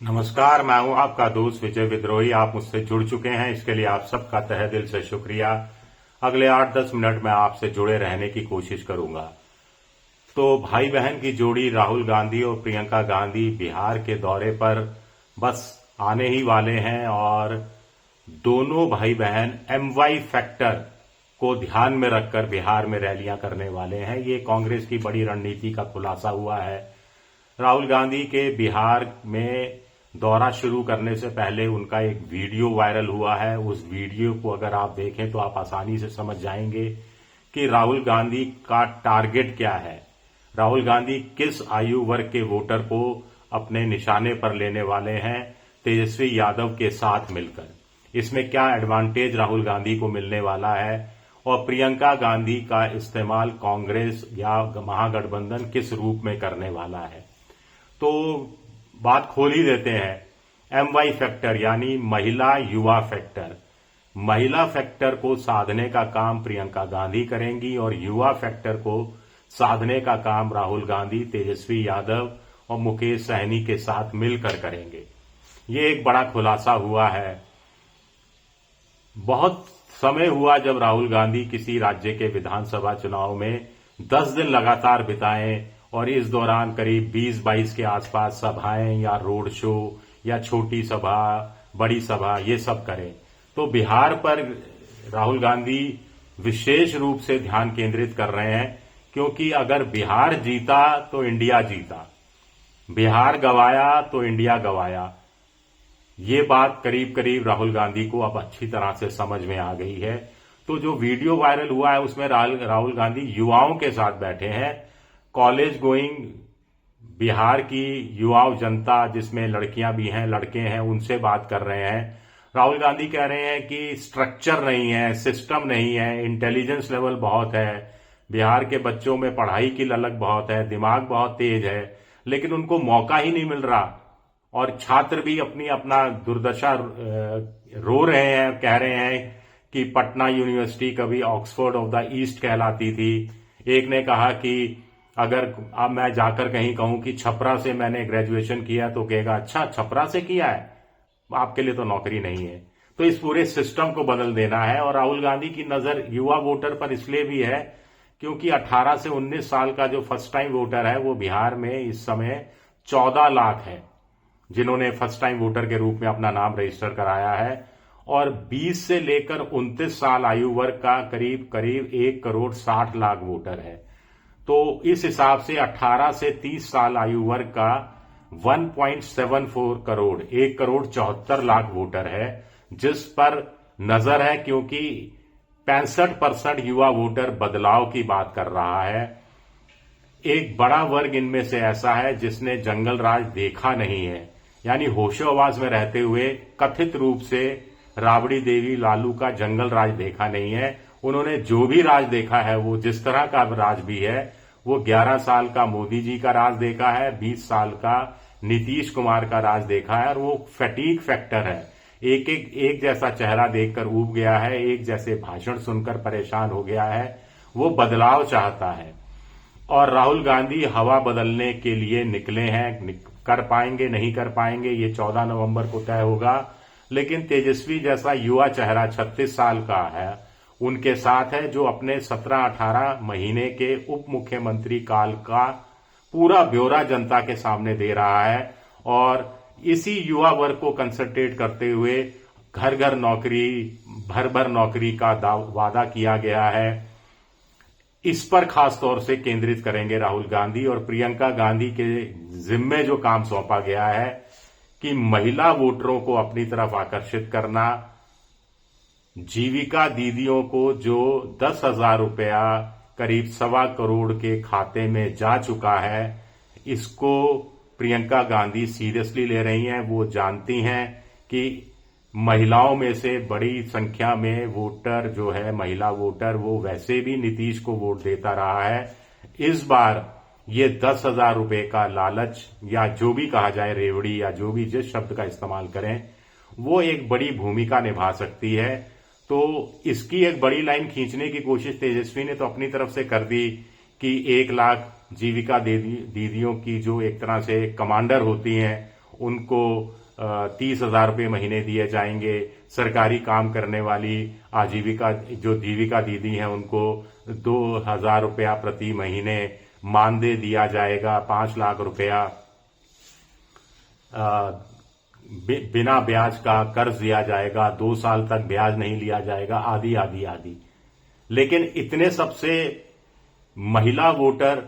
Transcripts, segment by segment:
नमस्कार, मैं हूं आपका दोस्त विजय विद्रोही। आप मुझसे जुड़ चुके हैं, इसके लिए आप सबका तहे दिल से शुक्रिया। अगले 8-10 मिनट में आपसे जुड़े रहने की कोशिश करूंगा। तो भाई बहन की जोड़ी राहुल गांधी और प्रियंका गांधी बिहार के दौरे पर बस आने ही वाले हैं और दोनों भाई बहन MY फैक्टर को ध्यान में रखकर बिहार में रैलियां करने वाले हैं। ये कांग्रेस की बड़ी रणनीति का खुलासा हुआ है। राहुल गांधी के बिहार में दौरा शुरू करने से पहले उनका एक वीडियो वायरल हुआ है। उस वीडियो को अगर आप देखें तो आप आसानी से समझ जाएंगे कि राहुल गांधी का टारगेट क्या है। राहुल गांधी किस आयु वर्ग के वोटर को अपने निशाने पर लेने वाले हैं तेजस्वी यादव के साथ मिलकर। इसमें क्या एडवांटेज राहुल गांधी को मिलने वाला है और प्रियंका गांधी का इस्तेमाल कांग्रेस या महागठबंधन किस रूप में करने वाला है। तो बात खोल ही देते हैं। MY फैक्टर यानी महिला युवा फैक्टर। महिला फैक्टर को साधने का काम प्रियंका गांधी करेंगी और युवा फैक्टर को साधने का काम राहुल गांधी, तेजस्वी यादव और मुकेश सहनी के साथ मिलकर करेंगे। ये एक बड़ा खुलासा हुआ है। बहुत समय हुआ जब राहुल गांधी किसी राज्य के विधानसभा चुनाव में 10 दिन लगातार बिताएं और इस दौरान करीब 20-22 के आसपास सभाएं या रोड शो या छोटी सभा, बड़ी सभा ये सब करें। तो बिहार पर राहुल गांधी विशेष रूप से ध्यान केंद्रित कर रहे हैं, क्योंकि अगर बिहार जीता तो इंडिया जीता, बिहार गवाया तो इंडिया गवाया। ये बात करीब करीब राहुल गांधी को अब अच्छी तरह से समझ में आ गई है। तो जो वीडियो वायरल हुआ है उसमें राहुल गांधी युवाओं के साथ बैठे हैं। कॉलेज गोइंग बिहार की युवा जनता, जिसमें लड़कियां भी हैं, लड़के हैं, उनसे बात कर रहे हैं। राहुल गांधी कह रहे हैं कि स्ट्रक्चर नहीं है, सिस्टम नहीं है, इंटेलिजेंस लेवल बहुत है, बिहार के बच्चों में पढ़ाई की ललक बहुत है, दिमाग बहुत तेज है, लेकिन उनको मौका ही नहीं मिल रहा। और छात्र भी अपना दुर्दशा रो रहे हैं, कह रहे हैं कि पटना यूनिवर्सिटी कभी ऑक्सफोर्ड ऑफ द ईस्ट कहलाती थी। एक ने कहा कि अगर अब मैं जाकर कहीं कहूं कि छपरा से मैंने ग्रेजुएशन किया तो कहेगा अच्छा छपरा से किया है, आपके लिए तो नौकरी नहीं है। तो इस पूरे सिस्टम को बदल देना है। और राहुल गांधी की नजर युवा वोटर पर इसलिए भी है क्योंकि 18 से 19 साल का जो फर्स्ट टाइम वोटर है वो बिहार में इस समय 14 लाख है, जिन्होंने फर्स्ट टाइम वोटर के रूप में अपना नाम रजिस्टर कराया है। और 20 से लेकर 29 साल आयु वर्ग का करीब करीब 1,60,00,000 वोटर है। तो इस हिसाब से 18 से 30 साल आयु वर्ग का 1.74 करोड़, 1,74,00,000 वोटर है, जिस पर नजर है, क्योंकि 65% युवा वोटर बदलाव की बात कर रहा है। एक बड़ा वर्ग इनमें से ऐसा है जिसने जंगल राज देखा नहीं है, यानी होशोहवास में रहते हुए कथित रूप से राबड़ी देवी लालू का जंगल राज देखा नहीं है। उन्होंने जो भी राज देखा है, वो जिस तरह का राज भी है, वो 11 साल का मोदी जी का राज देखा है, 20 साल का नीतीश कुमार का राज देखा है। और वो फैटीग फैक्टर है, एक जैसा चेहरा देखकर ऊब गया है, एक जैसे भाषण सुनकर परेशान हो गया है। वो बदलाव चाहता है और राहुल गांधी हवा बदलने के लिए निकले हैं। कर पाएंगे नहीं कर पाएंगे ये 14 नवंबर को तय होगा, लेकिन तेजस्वी जैसा युवा चेहरा 36 साल का है उनके साथ है, जो अपने 17-18 महीने के उप मुख्यमंत्री काल का पूरा ब्यौरा जनता के सामने दे रहा है। और इसी युवा वर्ग को कंसंट्रेट करते हुए घर घर नौकरी, भर भर नौकरी का वादा किया गया है। इस पर खास तौर से केंद्रित करेंगे राहुल गांधी। और प्रियंका गांधी के जिम्मे जो काम सौंपा गया है कि महिला वोटरों को अपनी तरफ आकर्षित करना, जीविका दीदियों को जो 10,000 रुपया करीब 1.25 करोड़ के खाते में जा चुका है, इसको प्रियंका गांधी सीरियसली ले रही हैं। वो जानती हैं कि महिलाओं में से बड़ी संख्या में वोटर जो है, महिला वोटर, वो वैसे भी नीतीश को वोट देता रहा है। इस बार ये 10,000 रुपए का लालच, या जो भी कहा जाए, रेवड़ी, या जो भी जिस शब्द का इस्तेमाल करें, वो एक बड़ी भूमिका निभा सकती है। तो इसकी एक बड़ी लाइन खींचने की कोशिश तेजस्वी ने तो अपनी तरफ से कर दी कि 1 लाख जीविका दीदियों की जो एक तरह से कमांडर होती हैं, उनको 30,000 रुपये महीने दिए जाएंगे। सरकारी काम करने वाली आजीविका जो जीविका दीदी हैं उनको 2,000 रुपया प्रति महीने मानदेय दिया जाएगा। 5 लाख रुपया बिना ब्याज का कर्ज दिया जाएगा। 2 साल तक ब्याज नहीं लिया जाएगा, आदि आदि आदि। लेकिन इतने सबसे महिला वोटर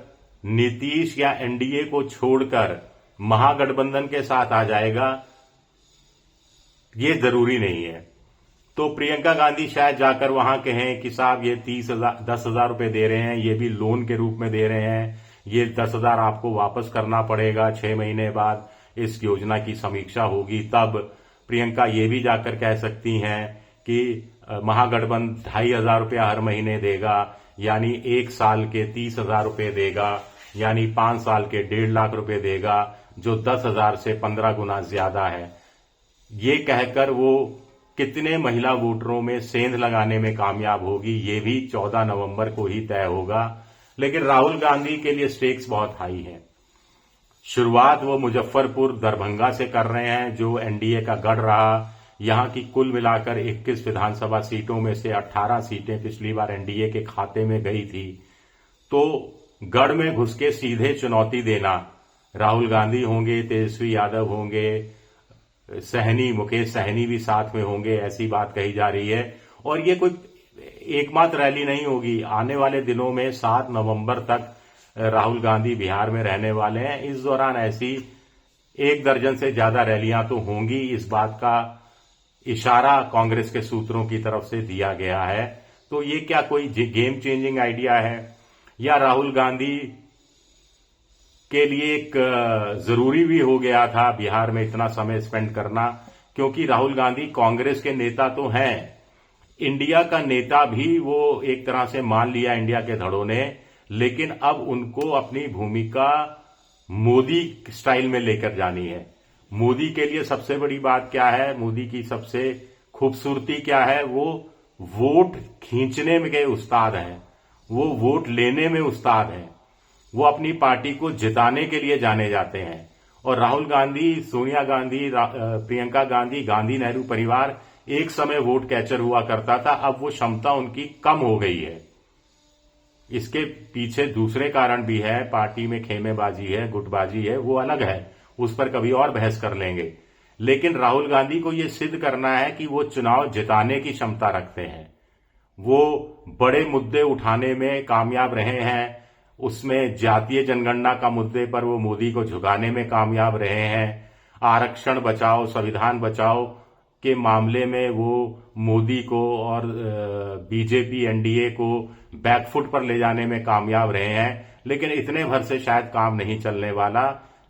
नीतीश या एनडीए को छोड़कर महागठबंधन के साथ आ जाएगा, ये जरूरी नहीं है। तो प्रियंका गांधी शायद जाकर वहां कहें कि साहब ये 10,000 रुपए दे रहे हैं, ये भी लोन के रूप में दे रहे हैं, ये 10,000 आपको वापस करना पड़ेगा 6 महीने बाद, इस योजना की समीक्षा होगी। तब प्रियंका ये भी जाकर कह सकती हैं कि महागठबंधन 2,500 रुपया हर महीने देगा, यानी 1 साल के 30,000 रुपये देगा, यानी 5 साल के 1.5 लाख रुपए देगा, जो 10,000 से 15 गुना ज्यादा है। ये कहकर वो कितने महिला वोटरों में सेंध लगाने में कामयाब होगी, ये भी 14 नवंबर को ही तय होगा। लेकिन राहुल गांधी के लिए स्टेक्स बहुत हाई है। शुरुआत वो मुजफ्फरपुर दरभंगा से कर रहे हैं, जो एनडीए का गढ़ रहा। यहां की कुल मिलाकर 21 विधानसभा सीटों में से 18 सीटें पिछली बार एनडीए के खाते में गई थी। तो गढ़ में घुस के सीधे चुनौती देना, राहुल गांधी होंगे, तेजस्वी यादव होंगे, मुकेश सहनी भी साथ में होंगे, ऐसी बात कही जा रही है। और ये कोई एकमात्र रैली नहीं होगी। आने वाले दिनों में 7 नवंबर तक राहुल गांधी बिहार में रहने वाले हैं। इस दौरान ऐसी 1 दर्जन से ज्यादा रैलियां तो होंगी। इस बात का इशारा कांग्रेस के सूत्रों की तरफ से दिया गया है। तो ये क्या कोई गेम चेंजिंग आइडिया है, या राहुल गांधी के लिए एक जरूरी भी हो गया था बिहार में इतना समय स्पेंड करना? क्योंकि राहुल गांधी कांग्रेस के नेता तो हैं, इंडिया का नेता भी वो एक तरह से मान लिया इंडिया के धड़ों ने, लेकिन अब उनको अपनी भूमिका मोदी स्टाइल में लेकर जानी है। मोदी के लिए सबसे बड़ी बात क्या है, मोदी की सबसे खूबसूरती क्या है? वो वोट खींचने में के उस्ताद हैं, वो वोट लेने में उस्ताद हैं, वो अपनी पार्टी को जिताने के लिए जाने जाते हैं। और राहुल गांधी, सोनिया गांधी, प्रियंका गांधी, गांधी नेहरू परिवार एक समय वोट कैचर हुआ करता था, अब वो क्षमता उनकी कम हो गई है। इसके पीछे दूसरे कारण भी है, पार्टी में खेमेबाजी है, गुटबाजी है, वो अलग है, उस पर कभी और बहस कर लेंगे। लेकिन राहुल गांधी को ये सिद्ध करना है कि वो चुनाव जिताने की क्षमता रखते हैं। वो बड़े मुद्दे उठाने में कामयाब रहे हैं, उसमें जातीय जनगणना का मुद्दे पर वो मोदी को झुकाने में कामयाब रहे हैं। आरक्षण बचाओ, संविधान बचाओ के मामले में वो मोदी को और बीजेपी एनडीए को बैकफुट पर ले जाने में कामयाब रहे हैं। लेकिन इतने भर से शायद काम नहीं चलने वाला।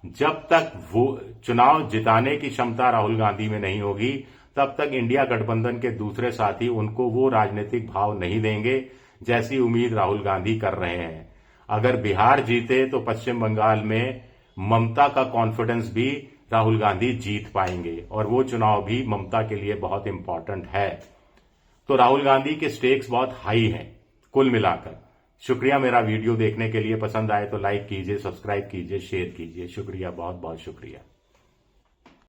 जब तक वो चुनाव जिताने की क्षमता राहुल गांधी में नहीं होगी, तब तक इंडिया गठबंधन के दूसरे साथी उनको वो राजनीतिक भाव नहीं देंगे जैसी उम्मीद राहुल गांधी कर रहे हैं। अगर बिहार जीते तो पश्चिम बंगाल में ममता का कॉन्फिडेंस भी राहुल गांधी जीत पाएंगे, और वो चुनाव भी ममता के लिए बहुत इंपॉर्टेंट है। तो राहुल गांधी के स्टेक्स बहुत हाई हैं कुल मिलाकर। शुक्रिया मेरा वीडियो देखने के लिए। पसंद आए तो लाइक कीजिए, सब्सक्राइब कीजिए, शेयर कीजिए। शुक्रिया, बहुत बहुत शुक्रिया।